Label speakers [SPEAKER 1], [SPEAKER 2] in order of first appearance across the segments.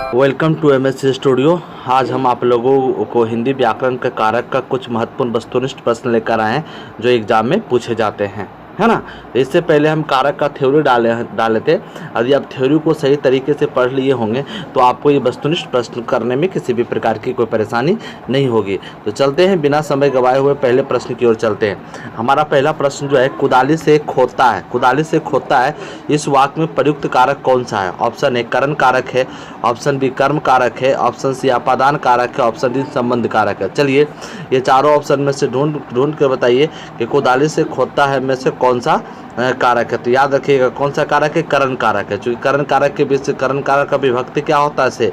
[SPEAKER 1] Welcome to MSc studio. आज हम आप लोगों को हिंदी व्याकरण के कारक का कुछ महत्वपूर्ण वस्तुनिष्ठ प्रश्न लेकर आए हैं जो एग्जाम में पूछे जाते हैं, है ना। इससे पहले हम कारक का थ्योरी डाले थे। यदि आप थ्योरी को सही तरीके से पढ़ लिए होंगे तो आपको ये वस्तुनिष्ठ प्रश्न करने में किसी भी प्रकार की कोई परेशानी नहीं होगी। तो चलते हैं, बिना समय गंवाए हुए पहले प्रश्न की ओर चलते हैं। हमारा पहला प्रश्न जो है, कुदाली से खोदता है। कुदाली से खोदता है, इस वाक्य में प्रयुक्त कारक कौन सा है? ऑप्शन ए करण कारक है, ऑप्शन बी कर्म कारक है, ऑप्शन सी अपादान कारक है, ऑप्शन डी संबंध कारक है। चलिए ये चारों ऑप्शन में से ढूंढ के बताइए कि कुदाली से खोदता है में से कौन सा कारक है। तो याद रखिएगा कौन सा कारक है, करण कारक है। चूंकि करण कारक के बीच से करण कारक का विभक्ति क्या होता है से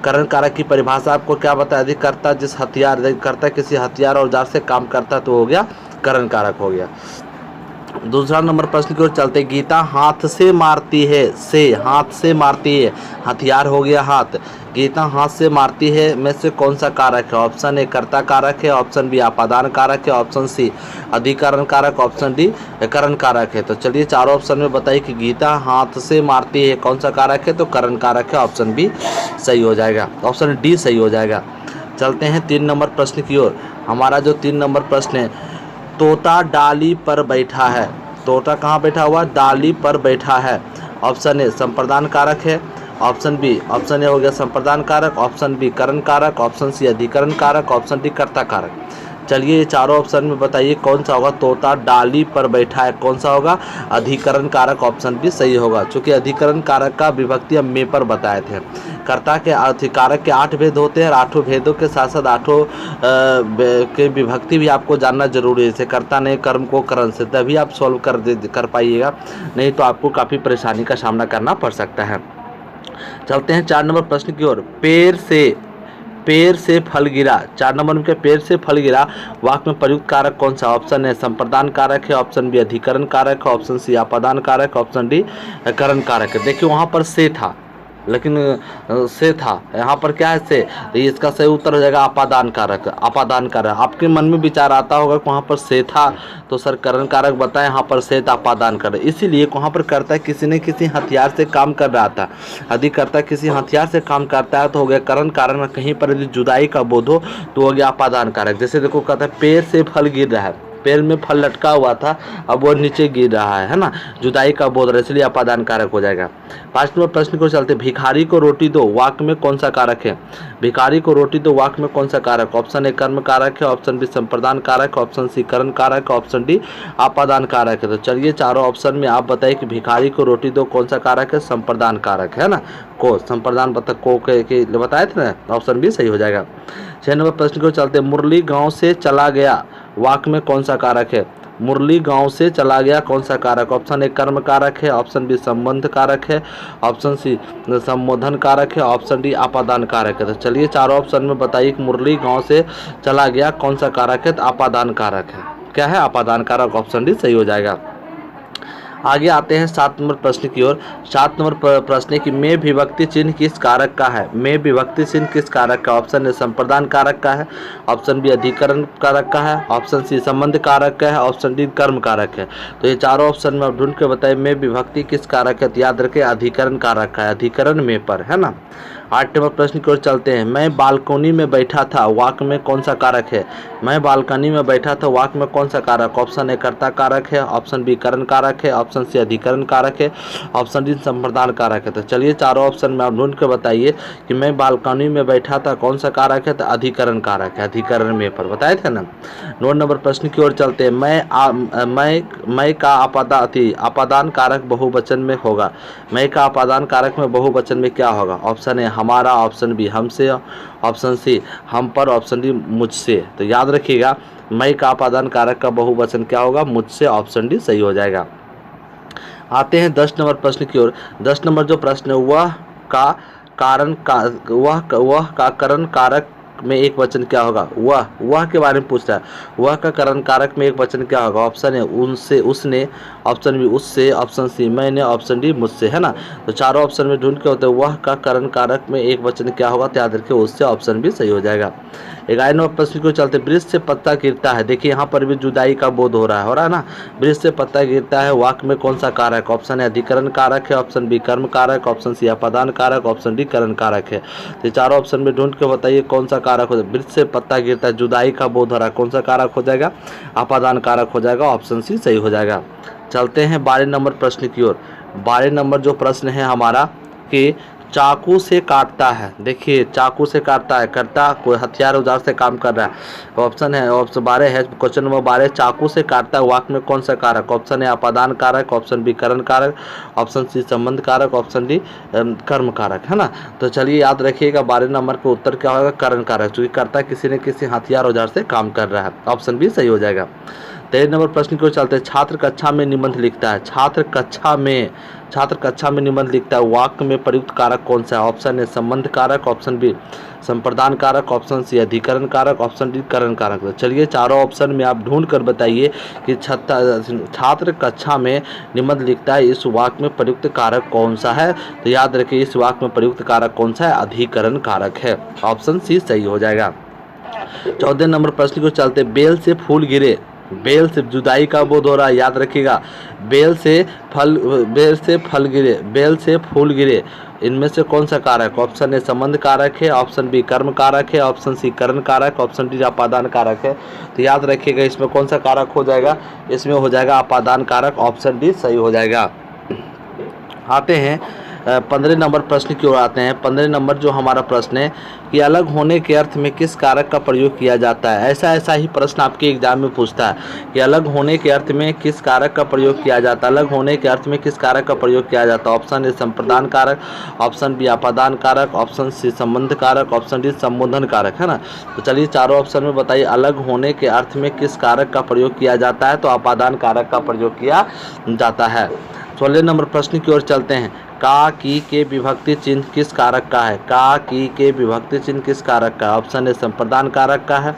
[SPEAKER 1] करण कारक की परिभाषा आपको क्या बता दी, करता जिस हथियार करता किसी हथियार और औजार से काम करता तो हो गया करण कारक हो गया। दूसरा नंबर प्रश्न की ओर चलते, गीता हाथ से मारती है, से हाथ से मारती है, हथियार हो गया हाथ। गीता हाथ से मारती है में से कौन सा कारक है? ऑप्शन ए कर्ता कारक है, ऑप्शन बी अपादान कारक है, ऑप्शन सी अधिकरण कारक, ऑप्शन डी करण कारक है। तो चलिए चारों ऑप्शन में बताइए कि गीता हाथ से मारती है कौन सा कारक है? तो करण कारक है, ऑप्शन बी सही हो जाएगा, ऑप्शन डी सही हो जाएगा। चलते हैं 3 नंबर प्रश्न की ओर। हमारा जो 3 नंबर प्रश्न है, तोता डाली पर बैठा है। तोता कहाँ बैठा हुआ? डाली पर बैठा है। ऑप्शन ए संप्रदान कारक है, ऑप्शन ए हो गया संप्रदान कारक, ऑप्शन बी करण कारक, ऑप्शन सी अधिकरण कारक, ऑप्शन डी कर्ता कारक। चलिए ये चारों ऑप्शन में बताइए कौन सा होगा। तोता डाली पर बैठा है कौन सा होगा? अधिकरण कारक, ऑप्शन बी सही होगा। चूंकि अधिकरण कारक का विभक्ति हम में पर बताए थे। कर्ता के अधिकारक के 8 भेद होते हैं और 8 भेदों के साथ साथ 8 के विभक्ति भी आपको जानना जरूरी है। जैसे कर्ता ने कर्म को करण से, तभी आप सॉल्व कर पाइएगा, नहीं तो आपको काफ़ी परेशानी का सामना करना पड़ सकता है। चलते हैं 4 नंबर प्रश्न की ओर। पेड़ से फल गिरा। 4 नंबर में क्या, पेड़ से फल गिरा वाक्य में प्रयुक्त कारक कौन सा? ऑप्शन है संप्रदान कारक है, ऑप्शन बी अधिकरण कारक है, ऑप्शन सी अपादान कारक, ऑप्शन डी करण कारक है। देखिए वहाँ पर से था, लेकिन से था, यहाँ पर क्या है से, तो इसका सही उत्तर हो जाएगा अपादान कारक। अपादान कारक आपके मन में विचार आता होगा कि वहाँ पर से था तो सर करण कारक बताएं, यहाँ पर से था अपादान कारक। इसीलिए वहाँ पर करता किसी ने किसी हथियार से काम कर रहा था। यदि करता किसी हथियार से काम करता है तो हो गया करण कारक। कहीं पर यदि जुदाई का बोध हो तो हो गया अपादान कारक। जैसे देखो कहता है पेड़ से फल गिर रहा है, पेड़ में फल लटका हुआ था, अब वो नीचे गिर रहा है ना, जुदाई का बोध रहा है, इसलिए अपादान कारक हो जाएगा। 5 नंबर प्रश्न को चलते, भिखारी को रोटी दो वाक्य में कौन सा कारक है? भिखारी को रोटी दो वाक्य में कौन सा कारक? ऑप्शन ए कर्म कारक है, ऑप्शन बी संप्रदान कारक, ऑप्शन सी करण कारक, ऑप्शन डी अपादान कारक है। तो चलिए चारों ऑप्शन में आप बताइए कि भिखारी को रोटी दो कौन सा कारक है? संप्रदान कारक है ना, को संप्रदान को के बताए थे ना, ऑप्शन बी सही हो जाएगा। 6 नंबर प्रश्न को चलते, मुरली गाँव से चला गया वाक्य में कौन सा कारक है? मुरली गांव से चला गया कौन सा कारक? ऑप्शन ए कर्म कारक है, ऑप्शन बी संबंध कारक है, ऑप्शन सी संबोधन कारक है, ऑप्शन डी अपादान कारक है। तो चलिए चारों ऑप्शन में बताइए कि मुरली गांव से चला गया कौन सा कारक है? तो अपादान कारक है। क्या है? अपादान कारक, ऑप्शन डी सही हो जाएगा। आगे आते हैं 7 नंबर प्रश्न की ओर। 7 नंबर प्रश्न है कि में विभक्ति चिन्ह किस कारक का है? में विभक्ति चिन्ह किस कारक का? ऑप्शन ए संप्रदान कारक का है, ऑप्शन बी अधिकरण कारक का है, ऑप्शन सी संबंध कारक का है, ऑप्शन डी कर्म कारक है। तो ये चारों ऑप्शन में आप ढूंढ के बताइए में विभक्ति किस कारक है? तो याद रखें अधिकरण कारक का है, अधिकरण में पर, है ना। 8 नंबर प्रश्न की ओर चलते हैं, मैं बालकनी में बैठा था वाक्य में कौन सा कारक है? मैं बालकनी में बैठा था वाक्य में कौन सा कारक? ऑप्शन ए कर्ता कारक है, ऑप्शन बी करण कारक है, ऑप्शन सी अधिकरण कारक है, ऑप्शन डी संप्रदान कारक है। तो चलिए चारों ऑप्शन में आप ढूंढ के बताइए कि मैं बालकनी में बैठा था कौन सा कारक है? तो अधिकरण कारक है, अधिकरण में पर बताए थे ना। 9 नंबर प्रश्न की ओर चलते हैं, मैं का अपादान कारक बहुवचन में होगा। मैं का अपादान कारक में बहुवचन में क्या होगा? ऑप्शन ए हमारा, ऑप्शन बी हमसे, ऑप्शन सी हम पर, ऑप्शन डी मुझसे। तो याद रखिएगा मैं का अपादान कारक का बहुवचन क्या होगा? मुझसे, ऑप्शन डी सही हो जाएगा। आते हैं 10 नंबर प्रश्न की ओर। 10 नंबर जो प्रश्न है वह का करण कारक वाक में एक वचन क्या होगा? वह के बारे में पूछ रहा है। वह का करण कारक में एक वचन क्या होगा? ऑप्शन है उनसे, उसने, ऑप्शन बी उससे, ऑप्शन सी मैंने, ऑप्शन डी मुझसे, है ना। तो चारों ऑप्शन में ढूंढ के होते हैं वह का करण कारक में एक वचन क्या होगा? तो याद रखिए उससे, ऑप्शन भी सही हो जाएगा। 11 नंबर प्रश्न को चलते, वृक्ष से पत्ता गिरता है, देखिए यहाँ पर भी जुदाई का बोध हो रहा है ना। वृक्ष से पत्ता गिरता है, वाक्य में कौन सा कारक? ऑप्शन है अधिकरण कारक है, ऑप्शन बी कर्म कारक, ऑप्शन सी अपादान कारक, ऑप्शन डी करण कारक है। तो चारों ऑप्शन में ढूंढ के बताइए कौन सा कारक हो जाएगा? वृक्ष से पत्ता गिरता है, जुदाई का बोध हो रहा है, कौन सा कारक हो जाएगा? अपादान कारक हो जाएगा, ऑप्शन सी सही हो जाएगा। चलते हैं 12 नंबर प्रश्न की ओर। 12 नंबर जो प्रश्न है हमारा कि चाकू से काटता है, देखिए चाकू से काटता है, करता कोई हथियार औजार से काम कर रहा है। ऑप्शन है, ऑप्शन 12 है, क्वेश्चन नंबर 12, चाकू से काटता है, वाक्य में कौन सा कारक? ऑप्शन है अपादान कारक, ऑप्शन बी करण कारक, ऑप्शन सी संबंध कारक, ऑप्शन डी कर्म कारक, है ना। तो चलिए याद रखिएगा 12 नंबर का उत्तर क्या होगा? करण कारक, क्योंकि करता किसी न किसी हथियार औजार से काम कर रहा है, ऑप्शन बी सही हो जाएगा। 13 नंबर प्रश्न की ओर चलते हैं। छात्र कक्षा में निबंध लिखता है, छात्र कक्षा में निबंध लिखता है, वाक्य में प्रयुक्त कारक कौन सा है? ऑप्शन है संबंध कारक, ऑप्शन बी संप्रदान कारक, ऑप्शन सी अधिकरण कारक, ऑप्शन डी करण कारक। तो चलिए चारों ऑप्शन में आप ढूंढ कर बताइए कि छात्र कक्षा में निबंध लिखता है, इस वाक्य में प्रयुक्त कारक कौन सा है? तो याद रखिए इस वाक्य में प्रयुक्त कारक कौन सा है? अधिकरण कारक है, ऑप्शन सी सही हो जाएगा। 14 नंबर प्रश्न को चलते, बेल से फूल गिरे, बेल से जुदाई का बोध हो रहा है, याद रखिएगा बेल से फूल गिरे, इनमें से कौन सा कारक? ऑप्शन ए संबंध कारक है, ऑप्शन बी कर्म कारक है, ऑप्शन सी करण कारक, ऑप्शन डी अपादान कारक है। तो याद रखिएगा इसमें कौन सा कारक हो जाएगा? इसमें हो जाएगा अपादान कारक, ऑप्शन डी सही हो जाएगा। आते हैं 15 नंबर प्रश्न की ओर आते हैं। 15 नंबर जो हमारा प्रश्न है कि अलग होने के अर्थ में किस कारक का प्रयोग किया जाता है? ऐसा ही प्रश्न आपके एग्जाम में पूछता है कि अलग होने के अर्थ में किस कारक का प्रयोग किया जाता है? अलग होने के अर्थ में किस कारक का प्रयोग किया जाता है? ऑप्शन ए संप्रदान कारक, ऑप्शन बी अपादान कारक, ऑप्शन सी संबंध कारक, ऑप्शन डी संबोधन कारक, है ना। तो चलिए चारों ऑप्शन में बताइए अलग होने के अर्थ में किस कारक का प्रयोग किया जाता है? तो अपादान कारक का प्रयोग किया जाता है। 16 नंबर प्रश्न की ओर चलते हैं। का की के विभक्ति चिन्ह किस कारक का है? का की के विभक्ति चिन्ह किस कारक का है? ऑप्शन ए संप्रदान कारक का है,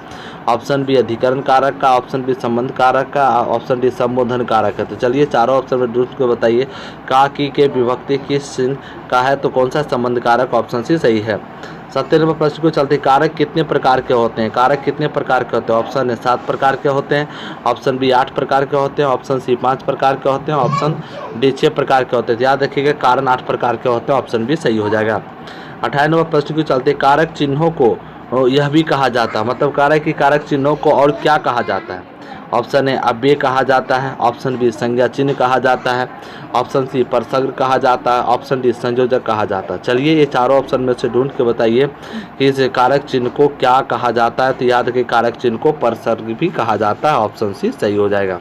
[SPEAKER 1] ऑप्शन बी अधिकरण कारक का, ऑप्शन बी संबंध कारक का, ऑप्शन डी संबोधन कारक है। तो चलिए चारों ऑप्शन में ढूंढ के बताइए का की के विभक्ति किस चिन्ह का है? तो कौन सा संबंध कारक, ऑप्शन सी सही है। 17 नंबर प्रश्न को चलते, कारक कितने प्रकार के होते हैं? कारक कितने प्रकार के होते हैं? ऑप्शन है 7 प्रकार के होते हैं, ऑप्शन बी 8 प्रकार के होते हैं, ऑप्शन सी 5 प्रकार के होते हैं, ऑप्शन डी 6 प्रकार के होते हैं। याद रखिएगा कारण 8 प्रकार के होते हैं, ऑप्शन बी सही हो जाएगा। 18 नंबर प्रश्न को चलते, कारक चिन्हों को यह भी कहा जाता है, मतलब कारक की कारक चिन्हों को और क्या कहा जाता है? ऑप्शन ए अव्यय कहा जाता है, ऑप्शन बी संज्ञा चिन्ह कहा जाता है, ऑप्शन सी परसर्ग कहा जाता है, ऑप्शन डी संयोजक कहा जाता है। चलिए ये चारों ऑप्शन में से ढूंढ के बताइए कि इस कारक चिन्ह को क्या कहा जाता है? तो याद रखिए कारक चिन्ह को परसर्ग भी कहा जाता है, ऑप्शन सी सही हो जाएगा।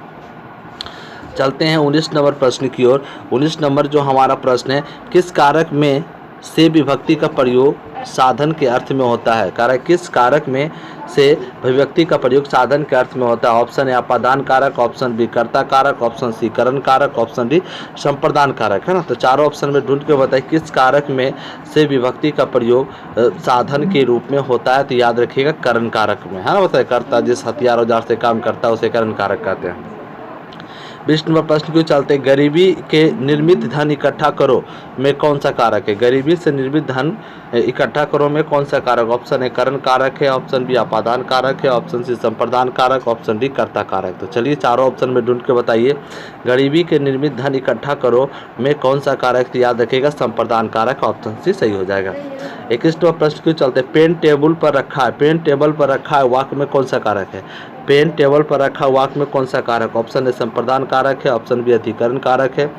[SPEAKER 1] चलते हैं 19 नंबर प्रश्न की ओर। 19 नंबर जो हमारा प्रश्न है, किस कारक में से विभक्ति का प्रयोग साधन के अर्थ में होता है? कारक किस कारक में से विभक्ति का प्रयोग साधन के अर्थ में होता है? ऑप्शन ए अपादान कारक, ऑप्शन बी कर्ता कारक, ऑप्शन सी करण कारक, ऑप्शन डी संप्रदान कारक, है ना। तो चारों ऑप्शन में ढूंढ के बताइए किस कारक में से विभक्ति का प्रयोग साधन के रूप में होता है? तो याद रखिएगा करण कारक में, है ना। बताइए कर्ता जिस हथियार औजार से काम करता है उसे करण कारक कहते हैं। 20 नंबर प्रश्न क्यों चलते, गरीबी के निर्मित धन इकट्ठा करो में कौन सा कारक है? गरीबी से निर्मित धन इकट्ठा करो में कौन सा कारक? ऑप्शन ए करण कारक है, ऑप्शन बी अपादान कारक है, ऑप्शन सी संप्रदान कारक, ऑप्शन डी कर्ता कारक। तो चलिए चारों ऑप्शन में ढूंढ के बताइए गरीबी के निर्मित धन इकट्ठा करो में कौन सा कारक? तो याद रखिएगा संप्रदान कारक, ऑप्शन सी सही हो जाएगा। 21 नंबर प्रश्न क्यों चलते, पेन टेबल पर रखा है, पेन टेबल पर रखा है वाक्य में कौन सा कारक है? पेन टेबल पर रखा वाक्य में कौन सा कारक? ऑप्शन ए संप्रदान कारक है, ऑप्शन बी अधिकरण कारक है,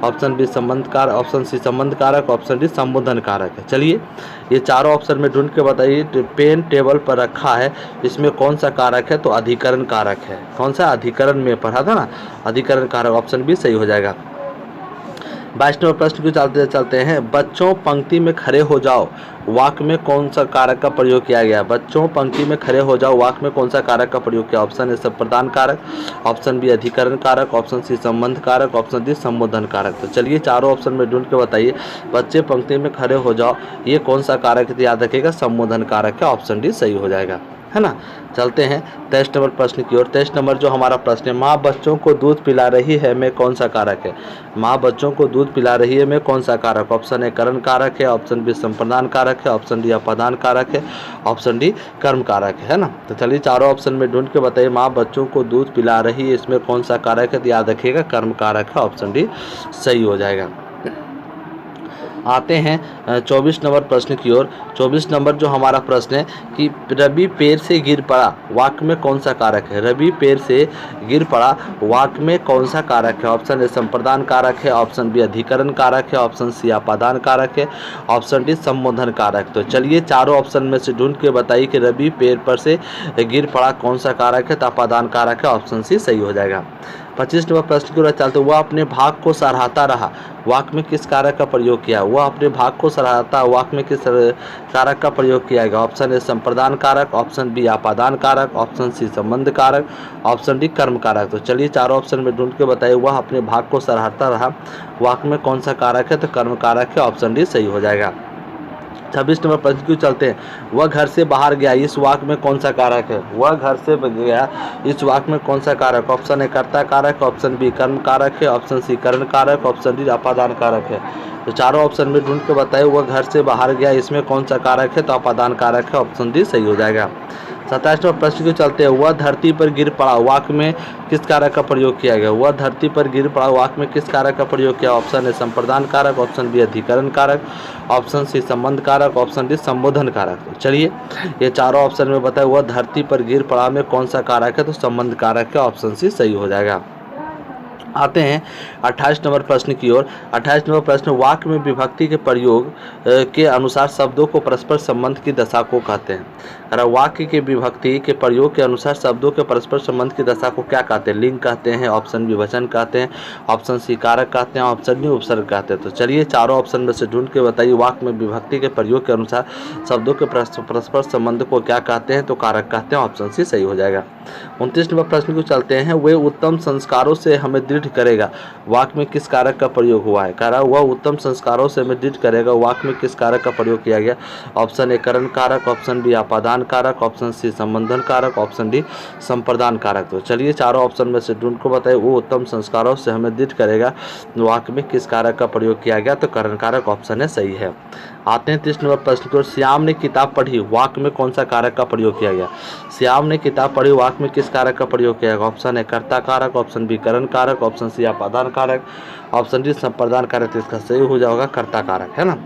[SPEAKER 1] ऑप्शन बी संबंध कारक, ऑप्शन सी संबंध कारक, ऑप्शन डी संबोधन कारक है। चलिए ये चारों ऑप्शन में ढूंढ के बताइए पेन टेबल पर रखा है इसमें कौन सा कारक है? तो अधिकरण कारक है। कौन सा? अधिकरण में पढ़ा था ना, अधिकरण कारक, ऑप्शन बी सही हो जाएगा। 22 नंबर प्रश्न को चलते हैं। बच्चों पंक्ति में खड़े हो जाओ वाक्य में कौन सा कारक का प्रयोग किया गया। बच्चों पंक्ति में खड़े हो जाओ वाक्य में कौन सा कारक का प्रयोग किया। ऑप्शन ए संप्रदान कारक, ऑप्शन बी अधिकरण कारक, ऑप्शन सी संबंध कारक, ऑप्शन डी संबोधन कारक। तो चलिए चारों ऑप्शन में ढूंढ के बताइए। बच्चे पंक्ति में खड़े हो जाओ ये कौन सा कारक है, याद रखिएगा संबोधन कारक है। ऑप्शन डी सही हो जाएगा, है ना। चलते हैं 23 नंबर प्रश्न की ओर। 23 नंबर जो हमारा प्रश्न है, माँ बच्चों को दूध पिला रही है में कौन सा कारक है। माँ बच्चों को दूध पिला रही है में कौन सा कारक। ऑप्शन ए करण कारक है, ऑप्शन बी संप्रदान कारक है, ऑप्शन डी अपादान कारक है, ऑप्शन डी कर्म कारक है ना। तो चलिए चारों ऑप्शन में ढूंढ के बताइए। माँ बच्चों को दूध पिला रही है इसमें कौन सा कारक है, तो याद रखिएगा कर्म कारक है। ऑप्शन डी सही हो जाएगा। आते हैं 24 नंबर प्रश्न की ओर। 24 नंबर जो हमारा प्रश्न है कि रवि पेड़ से गिर पड़ा वाक्य में कौन सा कारक है। रवि पेड़ से गिर पड़ा वाक्य में कौन सा कारक है। ऑप्शन ए संप्रदान कारक है, ऑप्शन बी अधिकरण कारक है, ऑप्शन सी अपादान कारक है, ऑप्शन डी संबोधन कारक। तो चलिए चारों ऑप्शन में से ढूंढ के बताइए कि रवि पेड़ पर से गिर पड़ा कौन सा कारक है, तो अपादान कारक है। ऑप्शन सी सही हो जाएगा। 25 नंबर प्रश्न की ओर चलते, वह अपने भाग को सराहता रहा वाक्य में किस कारक का प्रयोग किया। वह अपने भाग को सराहता वाक्य में किस कारक का प्रयोग किया गया। ऑप्शन ए संप्रदान कारक, ऑप्शन बी अपादान कारक, ऑप्शन सी संबंध कारक, ऑप्शन डी कर्म कारक। तो चलिए चारों ऑप्शन में ढूंढ के बताइए। वह अपने भाग को सराहता रहा वाक्य में कौन सा कारक है, तो कर्म कारक है। ऑप्शन डी सही हो जाएगा। 26 नंबर प्रश्न क्यों चलते हैं। वह घर से बाहर गया इस वाक्य में कौन सा कारक है। वह घर से गया इस वाक्य में कौन सा कारक। ऑप्शन ए कर्ता कारक, ऑप्शन बी कर्म कारक है, ऑप्शन सी करण कारक, ऑप्शन डी अपादान कारक है। तो चारों ऑप्शन में ढूंढ के बताइए। वह घर से बाहर गया इसमें कौन सा कारक है, तो अपादान कारक है। ऑप्शन डी सही हो जाएगा। 27 नंबर प्रश्न को चलते हैं। वह धरती पर गिर पड़ा वाक्य में किस कारक का प्रयोग किया गया। वह धरती पर गिर पड़ा वाक्य में किस कारक का प्रयोग किया। ऑप्शन ए संप्रदान कारक, ऑप्शन बी अधिकरण कारक, ऑप्शन सी संबंध कारक, ऑप्शन डी संबोधन कारक। तो चलिए ये चारों ऑप्शन में बताए। वह धरती पर गिर पड़ा में कौन सा कारक है, तो संबंध कारक है। ऑप्शन सी सही हो जाएगा। आते हैं 28 नंबर प्रश्न की ओर। 28 नंबर प्रश्न, वाक्य में विभक्ति के प्रयोग के अनुसार शब्दों को परस्पर संबंध की दशा को कहते हैं। वाक्य के विभक्ति के प्रयोग के अनुसार शब्दों के परस्पर संबंध की दशा को क्या कहते हैं। लिंग कहते हैं, ऑप्शन बी वचन कहते हैं, ऑप्शन सी कारक कहते हैं, ऑप्शन डी उपसर्ग कहते हैं। तो चलिए चारों ऑप्शन में से ढूंढ के बताइए। वाक्य में विभक्ति के प्रयोग के अनुसार शब्दों के परस्पर संबंध को क्या कहते हैं, तो कारक कहते हैं। ऑप्शन सी सही हो जाएगा। 29 नंबर प्रश्न को चलते हैं। वे उत्तम संस्कारों से हमें दृढ़ करेगा वाक्य में किस कारक का प्रयोग हुआ है। कह रहा वह उत्तम संस्कारों से हमें दृढ़ करेगा वाक्य में किस कारक का प्रयोग किया गया। ऑप्शन ए करण कारक, ऑप्शन बी अपादान कारक, ऑप्शन सी संबंधन कारक, ऑप्शन डी संप्रदान कारक। तो चलिए चारों ऑप्शन में से ढूंढ को बताइए। वो उत्तम संस्कारों से हमें दृढ़ करेगा वाक्य में किस कारक का प्रयोग किया गया, तो करण कारक। ऑप्शन है सही है। आते हैं 30 नंबर प्रश्न की ओर। श्याम ने किताब पढ़ी वाक्य में कौन सा कारक का प्रयोग किया गया। श्याम ने किताब पढ़ी वाक्य में किस कारक का प्रयोग किया गया। ऑप्शन है कर्ता कारक, ऑप्शन बी करण कारक, ऑप्शन सी अपादान कारक, ऑप्शन डी संप्रदान कारक। तो इसका सही हो जाएगा कर्ता कारक, है ना।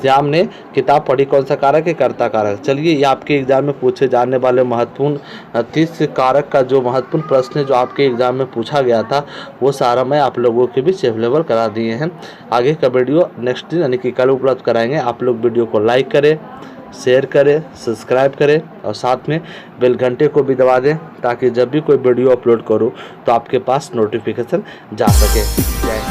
[SPEAKER 1] श्याम ने किताब पढ़ी कौन सा कारक है, कर्ता कारक। चलिए ये आपके एग्जाम में पूछे जाने वाले महत्वपूर्ण 30 कारक का जो महत्वपूर्ण प्रश्न है जो आपके एग्जाम में पूछा गया था वो सारा मैं आप लोगों के बीच अवेलेबल करा दिए हैं। आगे का वीडियो नेक्स्ट दिन यानी कि कल उपलब्ध कराएंगे। आप लोग वीडियो को लाइक करें, शेयर करें, सब्सक्राइब करें और साथ में बेल घंटे को भी दबा दें ताकि जब भी कोई वीडियो अपलोड करूं तो आपके पास नोटिफिकेशन जा सके। जय हिंद।